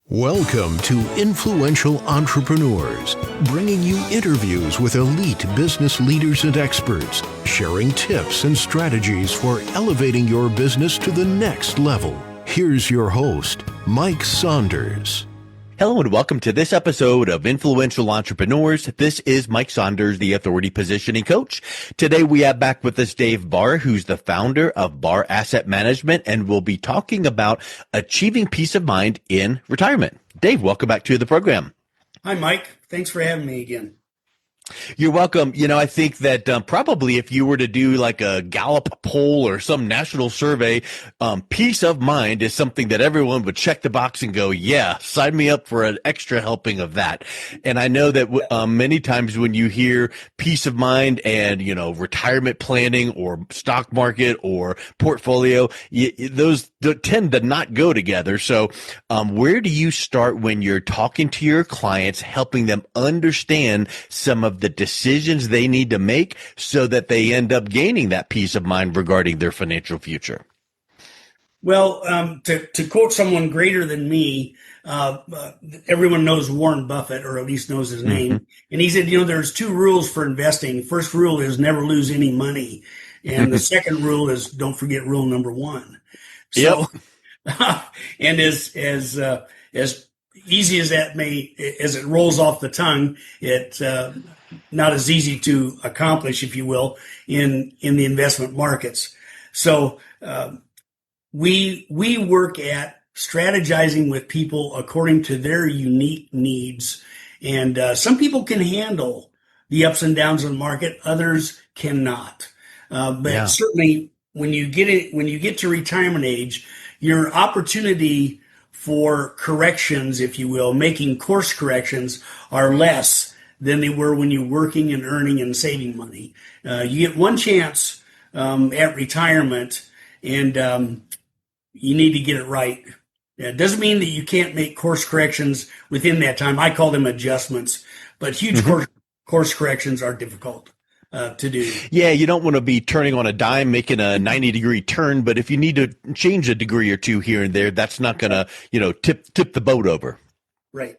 Welcome to Influential Entrepreneurs, bringing you interviews with elite business leaders and experts, sharing tips and strategies for elevating your business to the next level. Here's your host, Mike Saunders. Hello and welcome to this episode of Influential Entrepreneurs. This is Mike Saunders, the Authority Positioning Coach. Today we have back with us Dave Barr, who's the founder of Barr Asset Management, and we'll be talking about achieving peace of mind in retirement. Dave, welcome back to the program. Hi, Mike. Thanks for having me again. You're welcome. You know, I think that probably if you were to do like a Gallup poll or some national survey, peace of mind is something that everyone would check the box and go, yeah, sign me up for an extra helping of that. And I know that many times when you hear peace of mind and, you know, retirement planning or stock market or portfolio, those tend to not go together. So where do you start when you're talking to your clients, helping them understand some of the decisions they need to make so that they end up gaining that peace of mind regarding their financial future? Well, to quote someone greater than me, everyone knows Warren Buffett, or at least knows his name. Mm-hmm. And he said, you know, there's two rules for investing. First rule is never lose any money. And the second rule is don't forget rule number one. So, yep. And as easy as that as it rolls off the tongue, it's not as easy to accomplish, if you will, in the investment markets. So we work at strategizing with people according to their unique needs, and some people can handle the ups and downs of the market, others cannot. But certainly, when you get to retirement age, your opportunity for corrections, if you will, making course corrections, are less than they were when you're working and earning and saving money. You get one chance at retirement, and you need to get it right. It doesn't mean that you can't make course corrections within that time. I call them adjustments, but huge course corrections are difficult to do. Yeah, you don't want to be turning on a dime, making a 90-degree turn, but if you need to change a degree or two here and there, that's not going to, you know, tip the boat over. Right.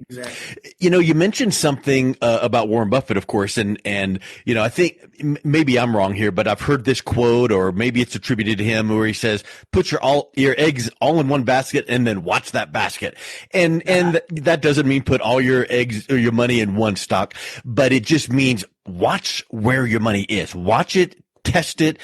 Exactly. You know, you mentioned something about Warren Buffett, of course, and you know, I think maybe I'm wrong here, but I've heard this quote, or maybe it's attributed to him, where he says, "Put your eggs all in one basket, and then watch that basket." And that doesn't mean put all your eggs or your money in one stock, but it just means watch where your money is. Watch it. Test it,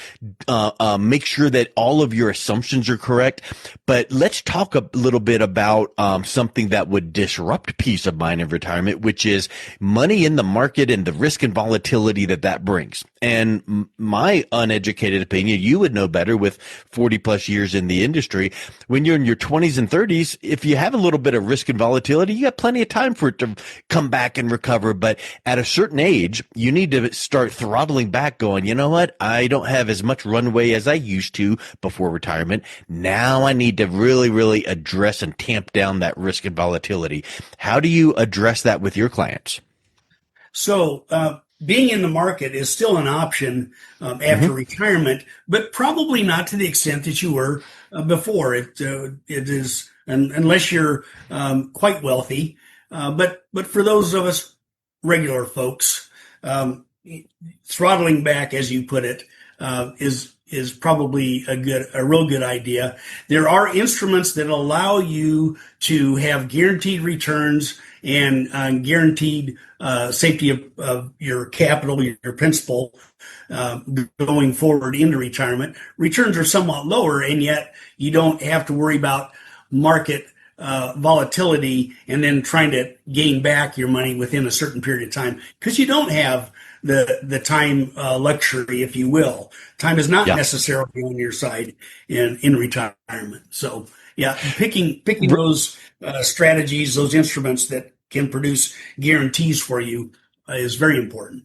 make sure that all of your assumptions are correct. But let's talk a little bit about something that would disrupt peace of mind in retirement, which is money in the market and the risk and volatility that brings. And my uneducated opinion, you would know better with 40 plus years in the industry, when you're in your 20s and 30s, if you have a little bit of risk and volatility, you got plenty of time for it to come back and recover. But at a certain age, you need to start throttling back, going, you know what? I don't have as much runway as I used to before retirement. Now I need to really, really address and tamp down that risk and volatility. How do you address that with your clients? So, being in the market is still an option after retirement, but probably not to the extent that you were before. It is, unless you're quite wealthy. But for those of us regular folks, throttling back, as you put it, is probably a real good idea. There are instruments that allow you to have guaranteed returns and guaranteed safety of your capital, your principal, going forward into retirement. Returns are somewhat lower, and yet you don't have to worry about market volatility and then trying to gain back your money within a certain period of time, because you don't have the time luxury, if you will. Time is not necessarily on your side in retirement. So picking those strategies, those instruments that can produce guarantees for you is very important.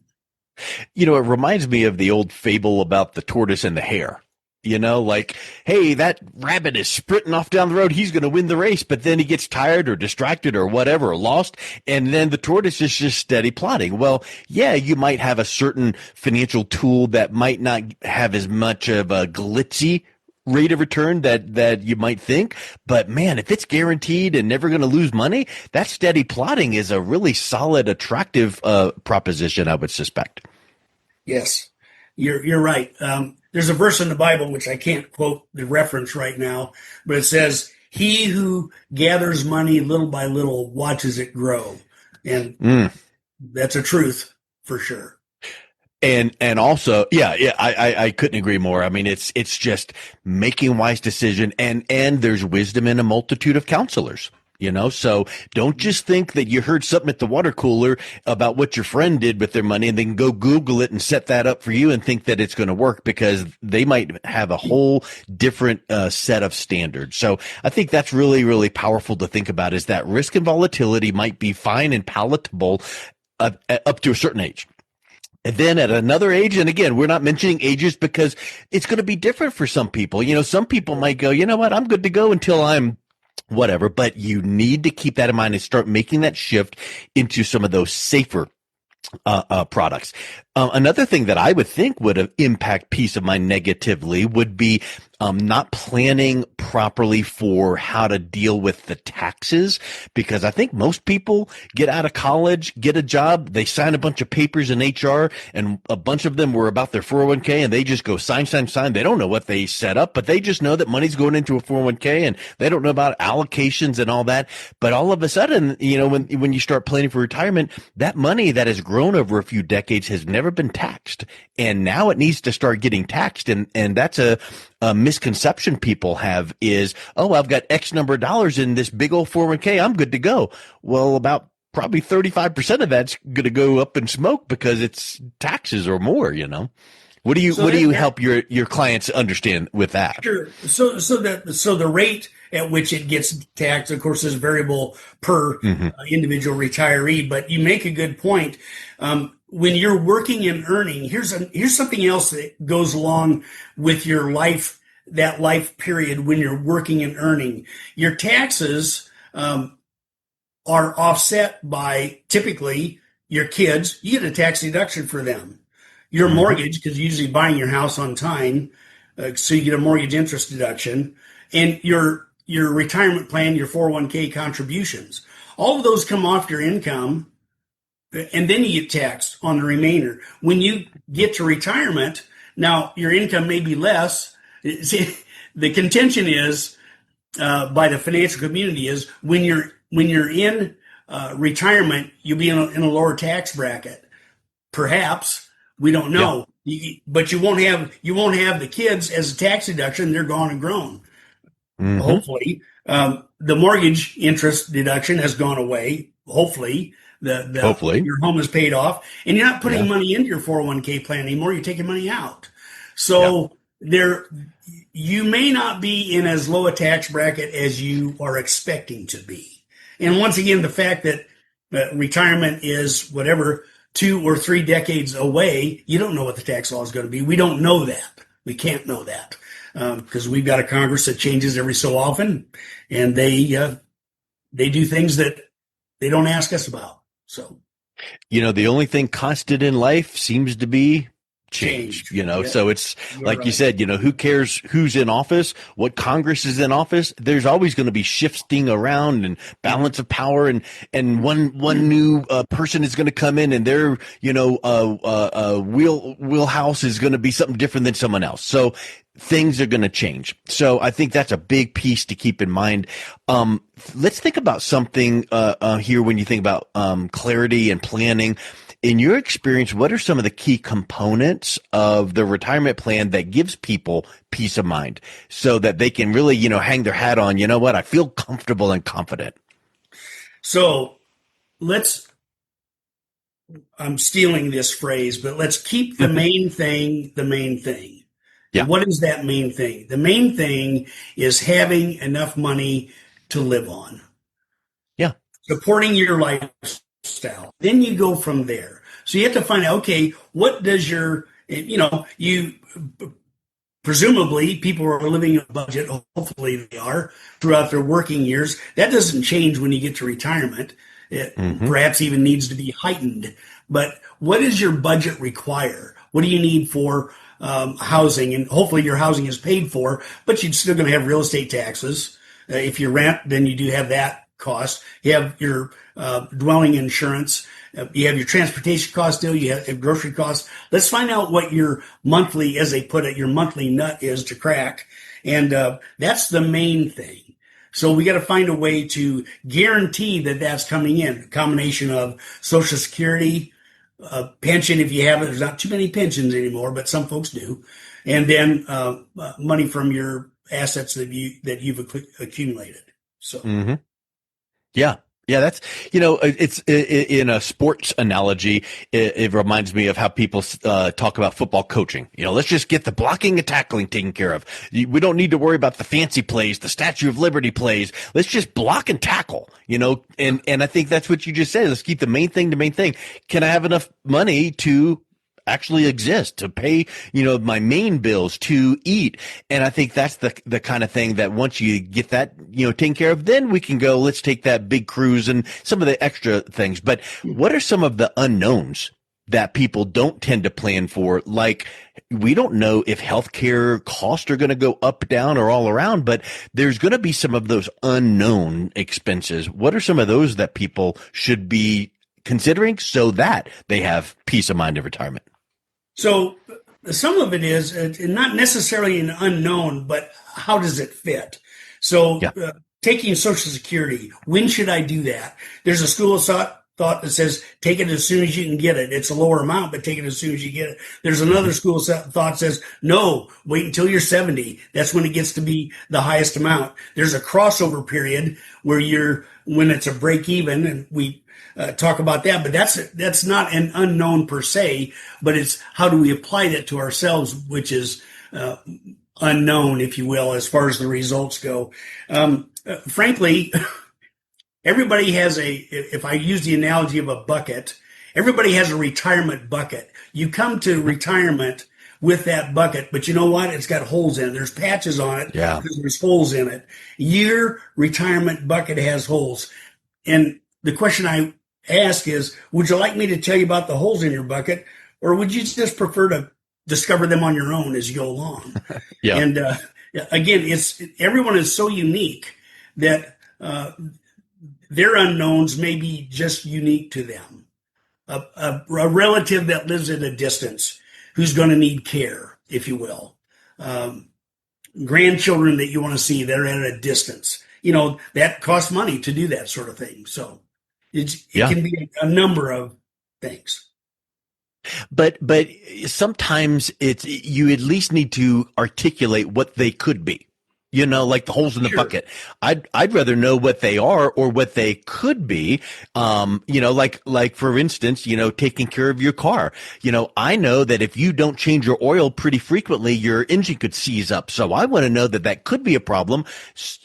You know, it reminds me of the old fable about the tortoise and the hare. You know, like, hey, that rabbit is sprinting off down the road. He's going to win the race, but then he gets tired or distracted or whatever, or lost. And then the tortoise is just steady plodding. Well, yeah, you might have a certain financial tool that might not have as much of a glitzy rate of return that you might think. But man, if it's guaranteed and never going to lose money, that steady plotting is a really solid, attractive proposition, I would suspect. Yes, you're right. There's a verse in the Bible, which I can't quote the reference right now, but it says, "He who gathers money little by little watches it grow." And that's a truth for sure. And also, I couldn't agree more. I mean, it's just making wise decision, and there's wisdom in a multitude of counselors. So don't just think that you heard something at the water cooler about what your friend did with their money and then go Google it and set that up for you and think that it's going to work, because they might have a whole different set of standards. So I think that's really, really powerful to think about, is that risk and volatility might be fine and palatable up to a certain age. And then at another age, and again, we're not mentioning ages because it's going to be different for some people. Some people might go, you know what, I'm good to go until I'm whatever, but you need to keep that in mind and start making that shift into some of those safer products. Another thing that I would think would impact peace of mind negatively would be not planning properly for how to deal with the taxes, because I think most people get out of college, get a job, they sign a bunch of papers in HR, and a bunch of them were about their 401k, and they just go sign. They don't know what they set up, but they just know that money's going into a 401k, and they don't know about allocations and all that. But all of a sudden, when you start planning for retirement, that money that has grown over a few decades has never been taxed, and now it needs to start getting taxed. And that's a misconception people have is, oh, I've got X number of dollars in this big old 401k, I'm good to go. Well, about probably 35% of that's going to go up in smoke because it's taxes or more. What do you help your clients understand with that? Sure. So the rate at which it gets taxed, of course, is variable per individual retiree. But you make a good point. When you're working and earning, here's something else that goes along with your life, that life period when you're working and earning. Your taxes are offset by, typically, your kids. You get a tax deduction for them. Your mortgage, because you're usually buying your house on time, so you get a mortgage interest deduction, and your retirement plan, your 401k contributions. All of those come off your income, and then you get taxed on the remainder. When you get to retirement, now your income may be less. See, the contention is by the financial community is when you're in retirement, you'll be in a lower tax bracket. Perhaps, we don't know, but you won't have the kids as a tax deduction. They're gone and grown. Hopefully, the mortgage interest deduction has gone away. Hopefully. Hopefully your home is paid off, and you're not putting money into your 401k plan anymore. You're taking money out. So you may not be in as low a tax bracket as you are expecting to be. And once again, the fact that retirement is whatever 2 or 3 decades away, you don't know what the tax law is going to be. We don't know that. We can't know that because we've got a Congress that changes every so often, and they do things that they don't ask us about. So, the only thing constant in life seems to be change, so it's like right. You said, who cares who's in office, what Congress is in office? There's always going to be shifting around and balance of power, and one new person is going to come in, and their wheelhouse is going to be something different than someone else. So things are going to change. So I think that's a big piece to keep in mind. Let's think about something here when you think about clarity and planning. In your experience, what are some of the key components of the retirement plan that gives people peace of mind so that they can really, hang their hat on, I feel comfortable and confident? So I'm stealing this phrase, but let's keep the main thing the main thing. Yeah. What is that main thing? The main thing is having enough money to live on. Yeah. Supporting your lifestyle. Then you go from there. So you have to find out, okay, what does you presumably people are living a budget, hopefully they are, throughout their working years. That doesn't change when you get to retirement. It perhaps even needs to be heightened. But what does your budget require? What do you need for housing, and hopefully your housing is paid for, but you're still going to have real estate taxes. If you rent, then you do have that cost. You have your dwelling insurance. You have your transportation cost still. You have grocery costs. Let's find out what your monthly, as they put it, your monthly nut is to crack. And that's the main thing. So we got to find a way to guarantee that that's coming in. A combination of Social Security, pension if you have it. There's not too many pensions anymore, but some folks do. And then money from your assets that you've accumulated. So. Mm-hmm. Yeah. Yeah, that's, it's in a sports analogy. It reminds me of how people talk about football coaching. Let's just get the blocking and tackling taken care of. We don't need to worry about the fancy plays, the Statue of Liberty plays. Let's just block and tackle, and I think that's what you just said. Let's keep the main thing the main thing. Can I have enough money to actually exist, to pay, my main bills, to eat? And I think that's the kind of thing that once you get that, taken care of, then we can go, let's take that big cruise and some of the extra things. But what are some of the unknowns that people don't tend to plan for? Like, we don't know if healthcare costs are going to go up, down, or all around, but there's going to be some of those unknown expenses. What are some of those that people should be considering so that they have peace of mind in retirement? So some of it is not necessarily an unknown, but how does it fit? So taking Social Security, when should I do that? There's a school of thought that says take it as soon as you can get it. It's a lower amount, but take it as soon as you get it. There's another school of thought says, no, wait until you're 70. That's when it gets to be the highest amount. There's a crossover period where when it's a break even, and we talk about that, but that's not an unknown per se, but it's how do we apply that to ourselves, which is unknown, if you will, as far as the results go. Frankly, everybody has if I use the analogy of a bucket, everybody has a retirement bucket. You come to retirement with that bucket, but you know what? It's got holes in it. There's patches on it because there's holes in it. Your retirement bucket has holes. And the question I ask is, would you like me to tell you about the holes in your bucket, or would you just prefer to discover them on your own as you go along? And again, everyone is so unique that their unknowns may be just unique to them. A relative that lives at a distance who's going to need care, if you will. Grandchildren that you want to see, they're at a distance. That costs money to do that sort of thing. So it can be a number of things. But sometimes you at least need to articulate what they could be. Like the holes in the bucket. I'd rather know what they are or what they could be. Like for instance, taking care of your car. I know that if you don't change your oil pretty frequently, your engine could seize up. So I want to know that could be a problem.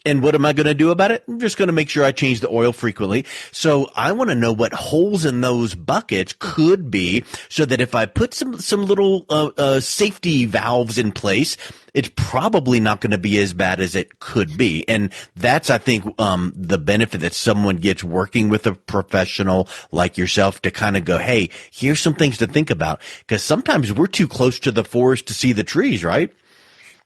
And what am I going to do about it? I'm just going to make sure I change the oil frequently. So I want to know what holes in those buckets could be, so that if I put some little safety valves in place, it's probably not going to be as bad as it could be. And that's, I think, the benefit that someone gets working with a professional like yourself to kind of go, hey, here's some things to think about. Because sometimes we're too close to the forest to see the trees, right?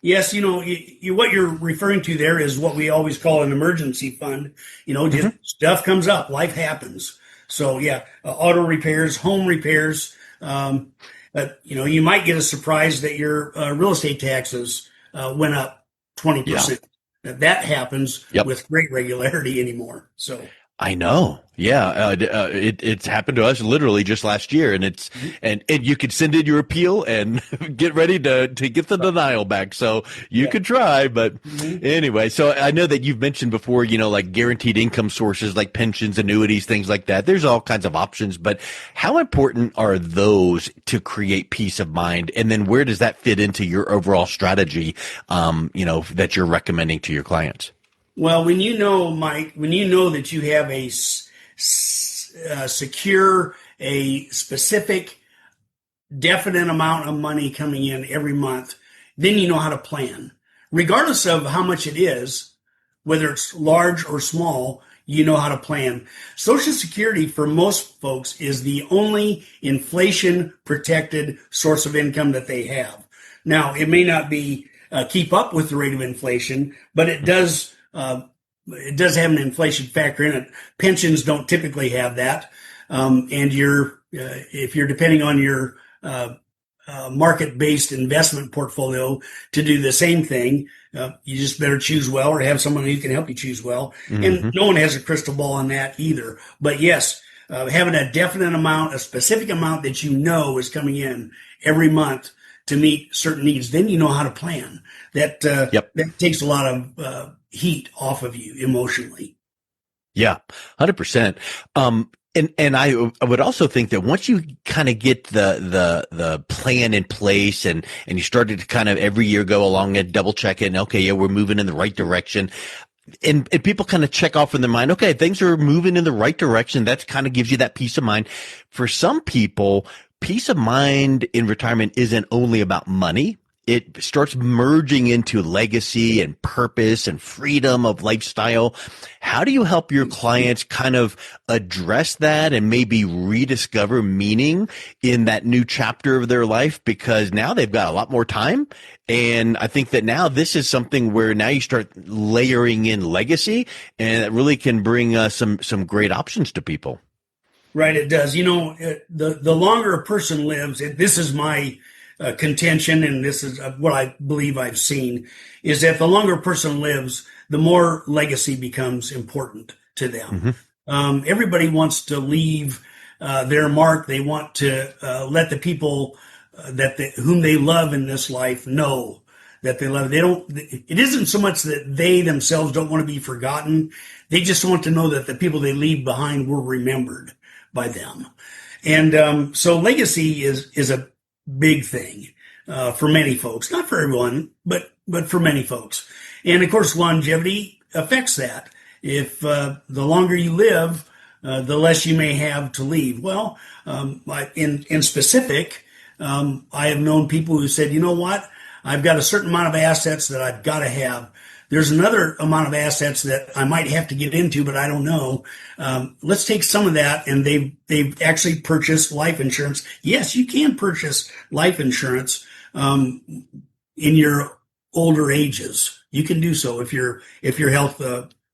Yes, what you're referring to there is what we always call an emergency fund. Just stuff comes up, life happens. So auto repairs, home repairs. But you might get a surprise that your real estate taxes went up 20%. That happens with great regularity anymore. So I know. Yeah. It's happened to us literally just last year, and and you could send in your appeal and get ready to get the denial back. So you could try, but anyway, so I know that you've mentioned before, like guaranteed income sources like pensions, annuities, things like that. There's all kinds of options, but how important are those to create peace of mind? And then where does that fit into your overall strategy, that you're recommending to your clients? Well, Mike, when you know that you have a secure, a specific, definite amount of money coming in every month, then you know how to plan. Regardless of how much it is, whether it's large or small, you know how to plan. Social Security for most folks is the only inflation-protected source of income that they have. Now, it may not be keep up with the rate of inflation, but it does have an inflation factor in it. Pensions don't typically have that, and if you're depending on your market-based investment portfolio to do the same thing, you just better choose well or have someone who can help you choose well. And no one has a crystal ball on that either. But yes, having a definite amount, a specific amount that you know is coming in every month to meet certain needs, then you know how to plan. That takes a lot of heat off of you emotionally. Yeah, 100%. And I would also think that once you kind of get the plan in place and you started to kind of every year go along and double check it, and okay, yeah, we're moving in the right direction. And people kind of check off in their mind, okay, things are moving in the right direction. That kind of gives you that peace of mind. For some people, peace of mind in retirement isn't only about money. It starts merging into legacy and purpose and freedom of lifestyle. How do you help your clients kind of address that and maybe rediscover meaning in that new chapter of their life? Because now they've got a lot more time. And I think that now this is something where now you start layering in legacy, and it really can bring some great options to people. Right, it does. The longer a person lives, this is my contention, and this is what I believe I've seen, is that the longer a person lives, the more legacy becomes important to them. Everybody wants to leave their mark. They want to let the people whom they love in this life know that they love. It isn't so much that they themselves don't want to be forgotten. They just want to know that the people they leave behind were remembered by them. And so legacy is a big thing for many folks, not for everyone, but for many folks. And of course, longevity affects that. If the longer you live, the less you may have to leave. Well, in specific, I have known people who said, you know what, I've got a certain amount of assets that I've got to have. There's another amount of assets that I might have to get into, but I don't know. Let's take some of that, and they've actually purchased life insurance. Yes, you can purchase life insurance in your older ages. You can do so if your health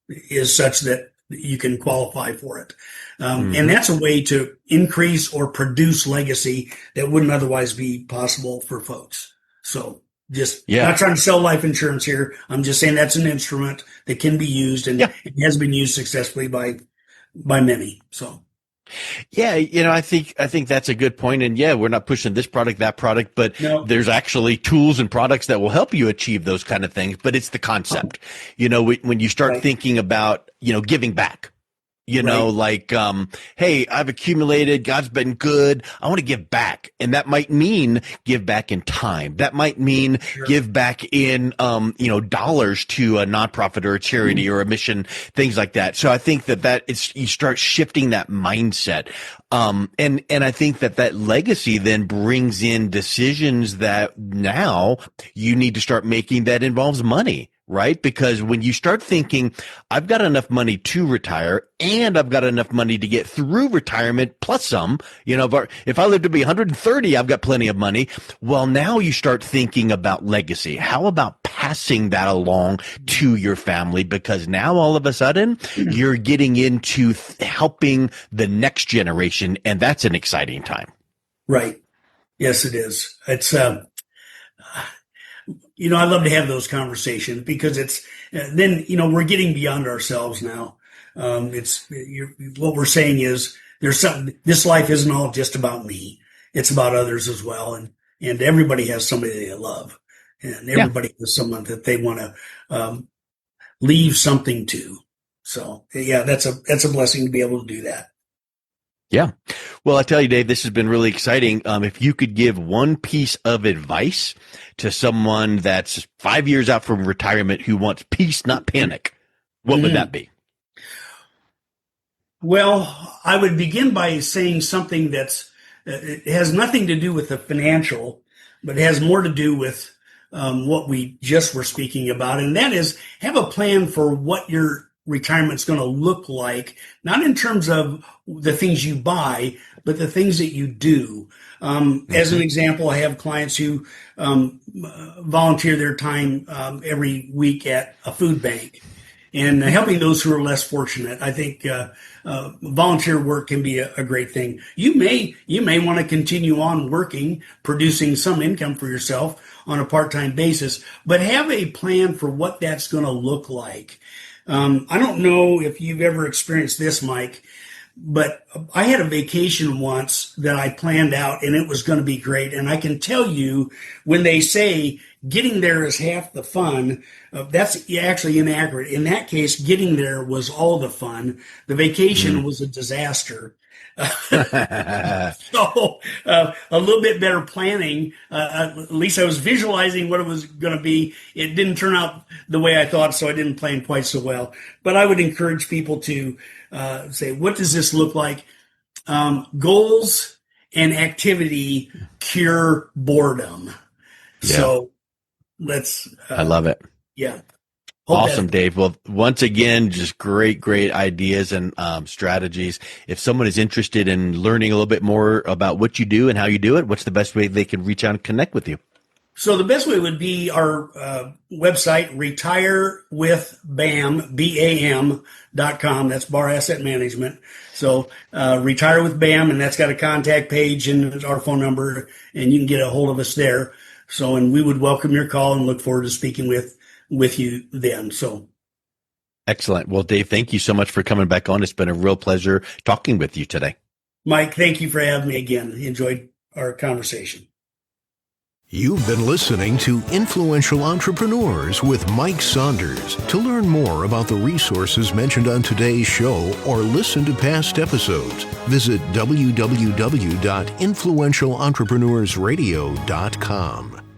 is such that you can qualify for it. And that's a way to increase or produce legacy that wouldn't otherwise be possible for folks. So not trying to sell life insurance here. I'm just saying that's an instrument that can be used, and it has been used successfully by many. So. Yeah, I think that's a good point. And yeah, we're not pushing this product, that product, but there's actually tools and products that will help you achieve those kind of things. But it's the concept, when you start thinking about, giving back. Hey, I've accumulated, God's been good, I want to give back. And that might mean give back in time. That might mean give back in, dollars to a nonprofit or a charity or a mission, things like that. So I think you start shifting that mindset. And I think that legacy then brings in decisions that now you need to start making that involves money. Right? Because when you start thinking, I've got enough money to retire and I've got enough money to get through retirement plus some, if I live to be 130, I've got plenty of money. Well, now you start thinking about legacy. How about passing that along to your family? Because now all of a sudden you're getting into helping the next generation, and that's an exciting time. Right. Yes, it is. It's, I love to have those conversations because then we're getting beyond ourselves now. What we're saying is this life isn't all just about me. It's about others as well. And everybody has somebody they love, and everybody has someone that they want to, leave something to. So yeah, that's a blessing to be able to do that. Yeah. Well, I tell you, Dave, this has been really exciting. If you could give one piece of advice to someone that's 5 years out from retirement who wants peace, not panic, what would that be? Well, I would begin by saying something it has nothing to do with the financial, but it has more to do with what we just were speaking about. And that is, have a plan for what your retirement's going to look like, not in terms of the things you buy, but the things that you do. As an example, I have clients who volunteer their time every week at a food bank and helping those who are less fortunate. I think volunteer work can be a great thing. You may want to continue on working, producing some income for yourself on a part-time basis, but have a plan for what that's going to look like. I don't know if you've ever experienced this, Mike, but I had a vacation once that I planned out and it was going to be great. And I can tell you, when they say getting there is half the fun, that's actually inaccurate. In that case, getting there was all the fun. The vacation was a disaster. So a little bit better planning. At least I was visualizing what it was going to be. It didn't turn out the way I thought, so I didn't plan quite so well. But I would encourage people to say, what does this look like? Goals and activity cure boredom. Yeah. So let's. I love it. Yeah. Awesome, Dave. Well, once again, just great ideas and strategies. If someone is interested in learning a little bit more about what you do and how you do it, what's the best way they can reach out and connect with you? So the best way would be our website, retirewithbam.com. That's Barr Asset Management. So retire with BAM, and that's got a contact page and our phone number, and you can get a hold of us there. So, and we would welcome your call and look forward to speaking with you then. So excellent. Well, Dave, thank you so much for coming back on. It's been a real pleasure talking with you today. Mike, thank you for having me again. Enjoyed our conversation. You've been listening to Influential Entrepreneurs with Mike Saunders. To learn more about the resources mentioned on today's show or listen to past episodes, visit www.influentialentrepreneursradio.com.